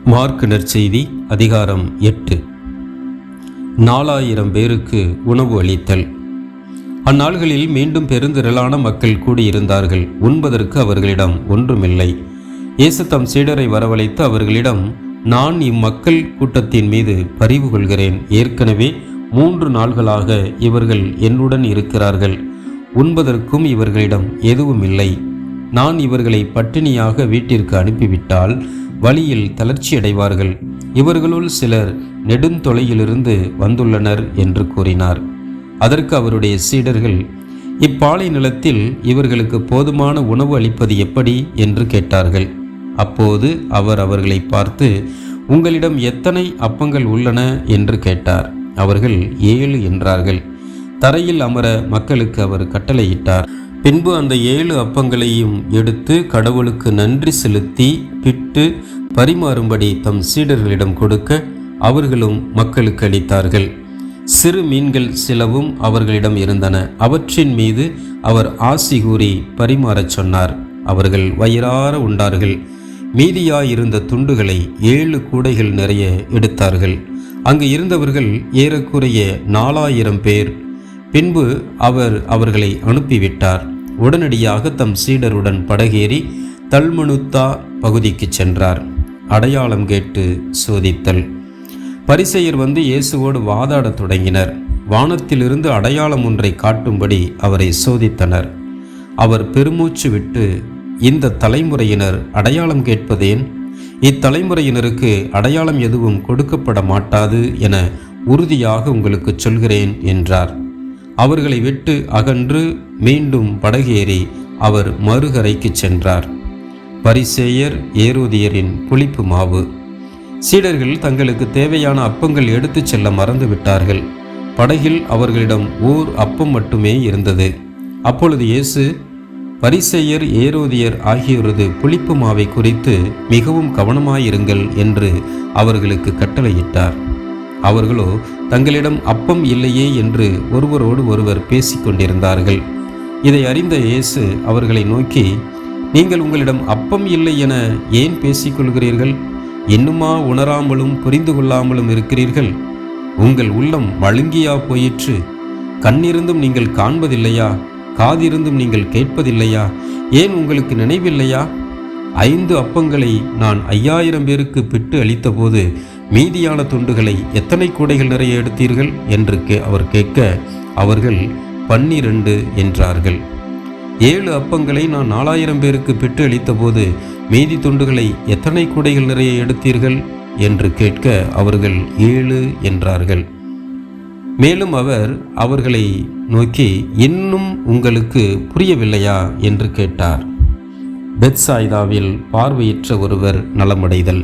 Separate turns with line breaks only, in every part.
Mark நற்செய்தி அதிகாரம் 8. 4000 பேருக்கு உணவு அளித்தல். அந்நாள்களில் மீண்டும் பெருந்திரளான மக்கள் கூடியிருந்தார்கள். உண்பதற்கு அவர்களிடம் ஒன்றுமில்லை. இயேசு தம் சீடரை வரவழைத்து அவர்களிடம், நான் இம்மக்கள் கூட்டத்தின் மீது பரிவு கொள்கிறேன். ஏற்கனவே 3 நாள்களாக இவர்கள் என்னுடன் இருக்கிறார்கள். உண்பதற்கும் இவர்களிடம் எதுவும் இல்லை. நான் இவர்களை பட்டினியாக வீட்டிற்கு அனுப்பிவிட்டால் வழியில் தளர்ச்சியடைவார்கள். இவர்களுள் சிலர் நெடுந்தொலையிலிருந்து வந்துள்ளனர் என்று கூறினார். அதற்கு அவருடைய சீடர்கள், இப்பாலை நிலத்தில் இவர்களுக்கு போதுமான உணவு அளிப்பது எப்படி என்று கேட்டார்கள். அப்போது அவர் அவர்களை பார்த்து, உங்களிடம் எத்தனை அப்பங்கள் உள்ளன என்று கேட்டார். அவர்கள் 7 என்றார்கள். தரையில் அமர மக்களுக்கு அவர் கட்டளையிட்டார். பின்பு அந்த 7 அப்பங்களையும் எடுத்து கடவுளுக்கு நன்றி செலுத்தி பிட்டு பரிமாறும்படி தம் சீடர்களிடம் கொடுக்க அவர்களும் மக்களுக்கு அளித்தார்கள். சிறு மீன்கள் சிலவும் அவர்களிடம் இருந்தன. அவற்றின் மீது அவர் ஆசி கூறி பரிமாறச் சொன்னார். அவர்கள் வயிறார உண்டார்கள். மீதியாயிருந்த துண்டுகளை 7 கூடைகள் நிறைய எடுத்தார்கள். அங்கு இருந்தவர்கள் ஏறக்குறைய 4000 பேர். பின்பு அவர் அவர்களை அனுப்பிவிட்டார். உடனடியாக தம் சீடருடன் படகேறி தல்மனுத்தா பகுதிக்கு சென்றார். அடையாளம் கேட்டு சோதித்தல். பரிசேயர் வந்து இயேசுவோடு வாதாடத் தொடங்கினர். வானத்திலிருந்து அடையாளம் ஒன்றை காட்டும்படி அவரை சோதித்தனர். அவர் பெருமூச்சு விட்டு, இந்த தலைமுறையினர் அடையாளம் கேட்பதேன்? இத்தலைமுறையினருக்கு அடையாளம் எதுவும் கொடுக்கப்பட மாட்டாது என உறுதியாக உங்களுக்கு சொல்கிறேன் என்றார். அவர்களை விட்டு அகன்று மீண்டும் படகேறி அவர் மறுகரைக்கு சென்றார். பரிசேயர் ஏரோதியரின் புளிப்பு மாவு. சீடர்கள் தங்களுக்கு தேவையான அப்பங்கள் எடுத்துச் செல்ல மறந்துவிட்டார்கள். படகில் அவர்களிடம் ஓர் அப்பம் மட்டுமே இருந்தது. அப்பொழுது இயேசு, பரிசேயர் ஏரோதியர் ஆகியோரது புளிப்பு மாவை குறித்து மிகவும் கவனமாயிருங்கள் என்று அவர்களுக்கு கட்டளையிட்டார். அவர்களோ தங்களிடம் அப்பம் இல்லையே என்று ஒருவரோடு ஒருவர் பேசிக்கொண்டிருந்தார்கள். இதை அறிந்த இயேசு அவர்களை நோக்கி, நீங்கள் உங்களிடம் அப்பம் இல்லை என ஏன் பேசிக்கொள்கிறீர்கள்? இன்னுமா உணராமலும் புரிந்து கொள்ளாமலும் இருக்கிறீர்கள்? உங்கள் உள்ளம் மழுங்கியா போயிற்று? கண்ணிருந்தும் நீங்கள் காண்பதில்லையா? காதிருந்தும் நீங்கள் கேட்பதில்லையா? ஏன் உங்களுக்கு நினைவில்லையா? 5 அப்பங்களை நான் 5000 பேருக்கு பிட்டு அளித்த போது மீதியான துண்டுகளை எத்தனை கூடைகள் நிறைய எடுத்தீர்கள் என்று அவர் கேட்க, அவர்கள் 12 என்றார்கள். 7 அப்பங்களை நான் 4000 பேருக்கு பிட்டு அளித்த போது மீதி துண்டுகளை எத்தனை கூடைகள் நிறைய எடுத்தீர்கள் என்று கேட்க, அவர்கள் 7 என்றார்கள். மேலும் அவர் அவர்களை நோக்கி, இன்னும் உங்களுக்கு புரியவில்லையா என்று கேட்டார். பெத்சாய்தாவில் பார்வையற்ற ஒருவர் நலமடைதல்.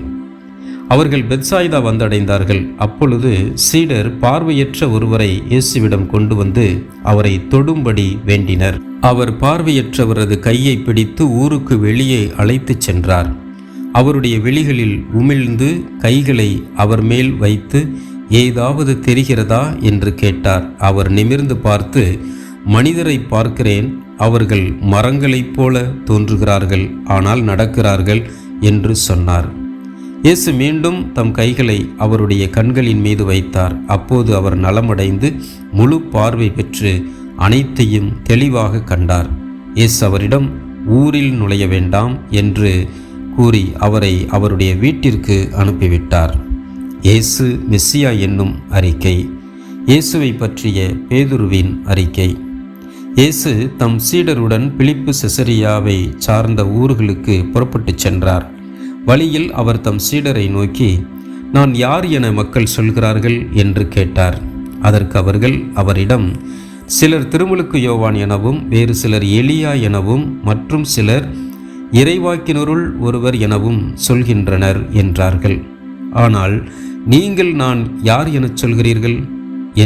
அவர்கள் பெத்சாய்தா வந்தடைந்தார்கள். அப்பொழுது சீடர் பார்வையற்ற ஒருவரை இயேசுவிடம் கொண்டு வந்து அவரை தொடும்படி வேண்டினர். அவர் பார்வையற்றவரது கையை பிடித்து ஊருக்கு வெளியே அழைத்துச் சென்றார். அவருடைய விழிகளில் உமிழ்ந்து கைகளை அவர் மேல் வைத்து, ஏதாவது தெரிகிறதா என்று கேட்டார். அவர் நிமிர்ந்து பார்த்து, மனிதரை பார்க்கிறேன், அவர்கள் மரங்களைப் போல தோன்றுகிறார்கள், ஆனால் நடக்கிறார்கள் என்று சொன்னார். இயேசு மீண்டும் தம் கைகளை அவருடைய கண்களின் மீது வைத்தார். அப்போது அவர் நலமடைந்து முழு பார்வை பெற்று அனைத்தையும் தெளிவாக கண்டார். இயேசு அவரிடம், ஊரில் நுழைய வேண்டாம் என்று கூறி அவரை அவருடைய வீட்டிற்கு அனுப்பிவிட்டார். இயேசு மெசியா என்னும் அறிக்கை. இயேசுவை பற்றிய பேதுருவின் அறிக்கை. இயேசு தம் சீடருடன் பிலிப்பு செசரியாவை சார்ந்த ஊர்களுக்கு புறப்பட்டு சென்றார். வழியில் அவர் தம் சீடரை நோக்கி, நான் யார் என மக்கள் சொல்கிறார்கள் என்று கேட்டார். அதற்கு அவர்கள் அவரிடம், சிலர் திருமுழுக்கு யோவான் எனவும், வேறு சிலர் எலியா எனவும், மற்றும் சிலர் இறைவாக்கினருள் ஒருவர் எனவும் சொல்கின்றனர் என்றார்கள். ஆனால் நீங்கள் நான் யார் எனச் சொல்கிறீர்கள்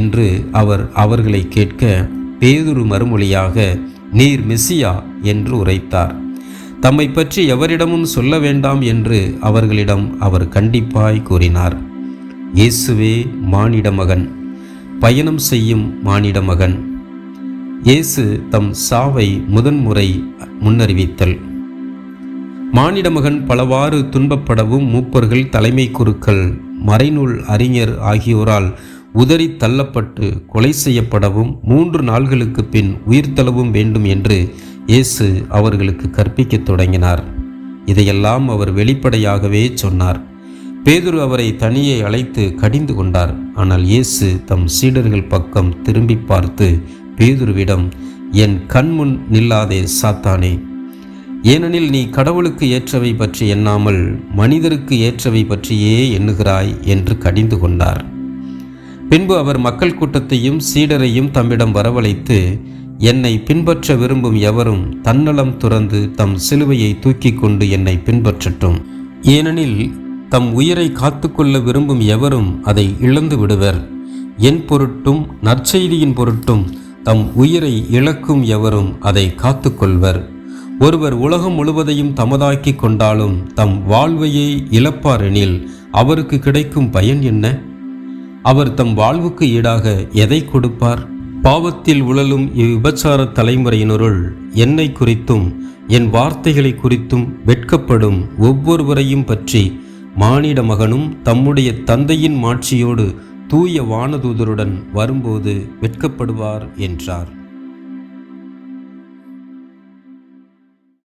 என்று அவர் அவர்களை கேட்க, பேதுரு மறுமொழியாக, நீர் மெசியா என்று உரைத்தார். தம்மை பற்றி எவரிடமும் சொல்ல வேண்டாம் என்று அவர்களிடம் அவர் கண்டிப்பாய் கூறினார். இயேசுவே மானிட மகன், பயணம் செய்யும் மானிட மகன். இயேசு தம் சாவை முதன்முறை முன்னறிவித்தல். மானிட மகன் பலவாறு துன்பப்படவும் மூப்பர்கள், தலைமை குருக்கள், மறைநூல் அறிஞர் ஆகியோரால் உதறி தள்ளப்பட்டு கொலை செய்யப்படவும் 3 நாள்களுக்கு பின் உயிர்த்தெழவும் வேண்டும் என்று இயேசு அவர்களுக்கு கற்பிக்கத் தொடங்கினார். இதையெல்லாம் அவர் வெளிப்படையாகவே சொன்னார். பேதுரு அவரை தனியே அழைத்து கடிந்து கொண்டார். ஆனால் இயேசு தம் சீடர்கள் பக்கம் திரும்பி பார்த்து பேதுருவிடம், என் கண்முன் நில்லாதே சாத்தானே, ஏனெனில் நீ கடவுளுக்கு ஏற்றவை பற்றி எண்ணாமல் மனிதருக்கு ஏற்றவை பற்றியே எண்ணுகிறாய் என்று கடிந்து கொண்டார். பின்பு அவர் மக்கள் கூட்டத்தையும் சீடரையும் தம்மிடம் வரவழைத்து, என்னை பின்பற்ற விரும்பும் எவரும் தன்னலம் துறந்து தம் சிலுவையை தூக்கி கொண்டு என்னை பின்பற்றட்டும். ஏனெனில் தம் உயிரை காத்துக்கொள்ள விரும்பும் எவரும் அதை இழந்து விடுவர். என் பொருட்டும் நற்செய்தியின் பொருட்டும் தம் உயிரை இழக்கும் எவரும் அதை காத்துக்கொள்வர். ஒருவர் உலகம் முழுவதையும் தமதாக்கி கொண்டாலும் தம் வாழ்வையே இழப்பாரெனில் அவருக்கு கிடைக்கும் பயன் என்ன? அவர் தம் வாழ்வுக்கு ஈடாக எதை கொடுப்பார்? பாவத்தில் உழலும் இவ்விபச்சார தலைமுறையினருள் என்னை குறித்தும் என் வார்த்தைகளை குறித்தும் வெட்கப்படும் ஒவ்வொருவரையும் பற்றி மானிட மகனும் தம்முடைய தந்தையின் மாட்சியோடு தூய வானதூதருடன் வரும்போது வெட்கப்படுவார் என்றார்.